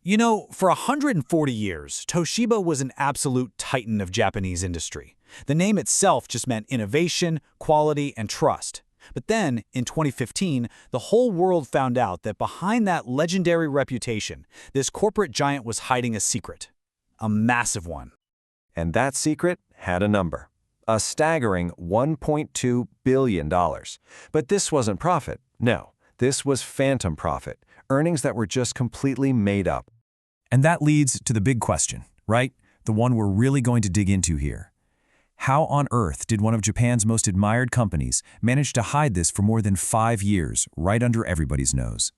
For 140 years, Toshiba was an absolute titan of Japanese industry. The name itself just meant innovation, quality, and trust. But then, in 2015, the whole world found out that behind that legendary reputation, this corporate giant was hiding a secret. A massive one. And that secret had a number. A staggering $1.2 billion. But this wasn't profit. No, this was phantom profit. Earnings that were just completely made up. And that leads to the big question, right? The one we're really going to dig into here. How on earth did one of Japan's most admired companies manage to hide this for more than 5 years, right under everybody's nose?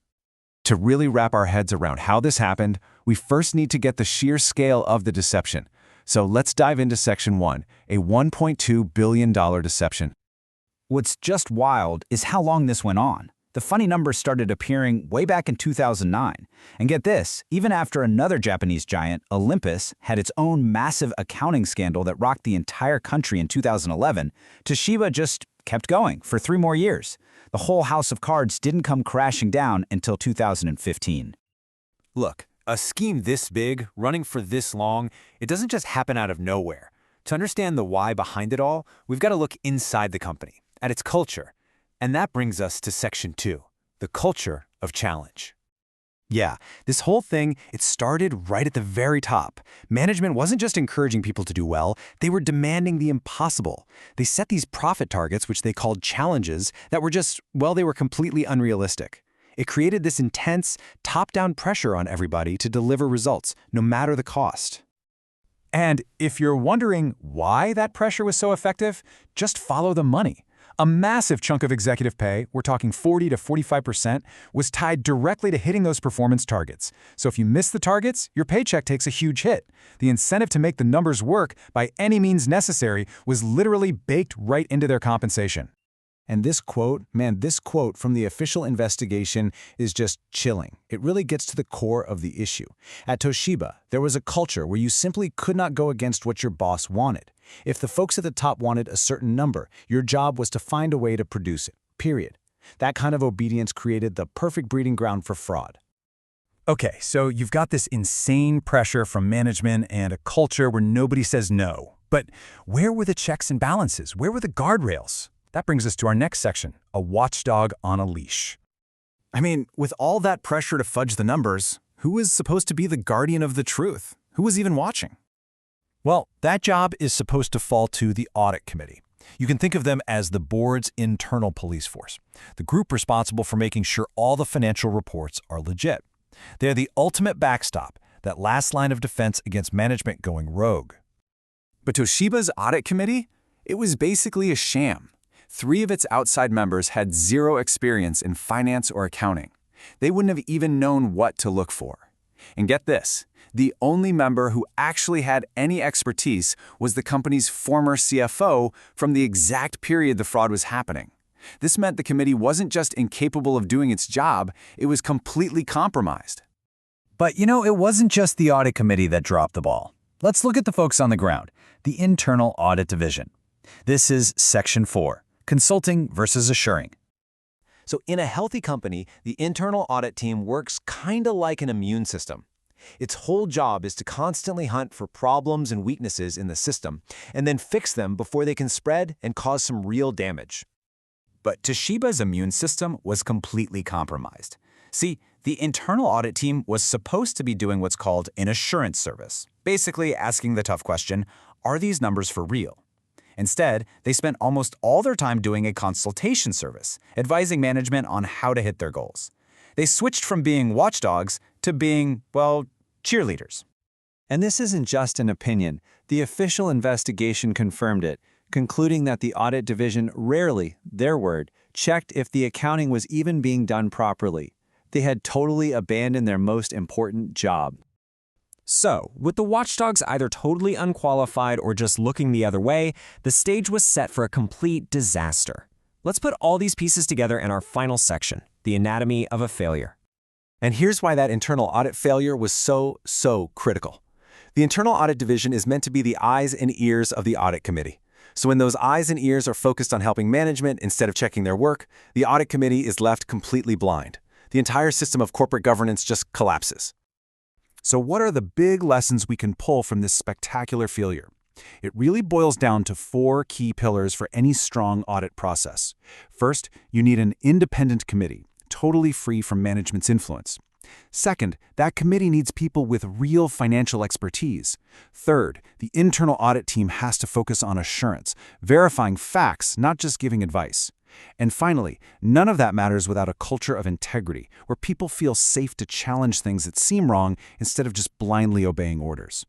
To really wrap our heads around how this happened, we first need to get the sheer scale of the deception. So let's dive into Section 1, a $1.2 billion deception. What's just wild is how long this went on. The funny numbers started appearing way back in 2009. And get this, even after another Japanese giant, Olympus, had its own massive accounting scandal that rocked the entire country in 2011, Toshiba just kept going for 3 more years. The whole house of cards didn't come crashing down until 2015. Look, a scheme this big, running for this long, it doesn't just happen out of nowhere. To understand the why behind it all, we've got to look inside the company, at its culture. And that brings us to Section 2, the culture of challenge. Yeah, this whole thing, it started right at the very top. Management wasn't just encouraging people to do well, they were demanding the impossible. They set these profit targets, which they called challenges, that were just, well, they were completely unrealistic. It created this intense, top-down pressure on everybody to deliver results, no matter the cost. And if you're wondering why that pressure was so effective, just follow the money. A massive chunk of executive pay, we're talking 40 to 45%, was tied directly to hitting those performance targets. So if you miss the targets, your paycheck takes a huge hit. The incentive to make the numbers work by any means necessary was literally baked right into their compensation. And this quote from the official investigation is just chilling. It really gets to the core of the issue. At Toshiba, there was a culture where you simply could not go against what your boss wanted. If the folks at the top wanted a certain number, your job was to find a way to produce it, period. That kind of obedience created the perfect breeding ground for fraud. Okay, so you've got this insane pressure from management and a culture where nobody says no. But where were the checks and balances? Where were the guardrails? That brings us to our next section, a watchdog on a leash. I mean, with all that pressure to fudge the numbers, who was supposed to be the guardian of the truth? Who was even watching? Well, that job is supposed to fall to the Audit Committee. You can think of them as the board's internal police force, the group responsible for making sure all the financial reports are legit. They're the ultimate backstop, that last line of defense against management going rogue. But Toshiba's Audit Committee? It was basically a sham. 3 of its outside members had 0 experience in finance or accounting. They wouldn't have even known what to look for. And get this, the only member who actually had any expertise was the company's former CFO from the exact period the fraud was happening. This meant the committee wasn't just incapable of doing its job, it was completely compromised. But it wasn't just the Audit Committee that dropped the ball. Let's look at the folks on the ground, the Internal Audit Division. This is Section 4. Consulting versus assuring. So in a healthy company, the internal audit team works kind of like an immune system. Its whole job is to constantly hunt for problems and weaknesses in the system and then fix them before they can spread and cause some real damage. But Toshiba's immune system was completely compromised. See, the internal audit team was supposed to be doing what's called an assurance service, basically asking the tough question, are these numbers for real? Instead, they spent almost all their time doing a consultation service, advising management on how to hit their goals. They switched from being watchdogs to being, well, cheerleaders. And this isn't just an opinion. The official investigation confirmed it, concluding that the audit division rarely, their word, checked if the accounting was even being done properly. They had totally abandoned their most important job. So, with the watchdogs either totally unqualified or just looking the other way, the stage was set for a complete disaster. Let's put all these pieces together in our final section, the anatomy of a failure. And here's why that internal audit failure was so critical. The internal audit division is meant to be the eyes and ears of the audit committee. So when those eyes and ears are focused on helping management instead of checking their work, the audit committee is left completely blind. The entire system of corporate governance just collapses. So what are the big lessons we can pull from this spectacular failure? It really boils down to 4 key pillars for any strong audit process. First, you need an independent committee, totally free from management's influence. Second, that committee needs people with real financial expertise. Third, the internal audit team has to focus on assurance, verifying facts, not just giving advice. And finally, none of that matters without a culture of integrity, where people feel safe to challenge things that seem wrong instead of just blindly obeying orders.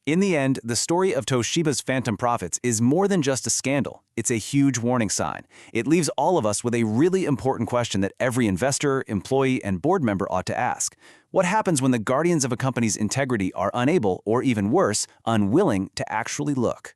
In the end, the story of Toshiba's phantom profits is more than just a scandal. It's a huge warning sign. It leaves all of us with a really important question that every investor, employee, and board member ought to ask. What happens when the guardians of a company's integrity are unable, or even worse, unwilling to actually look?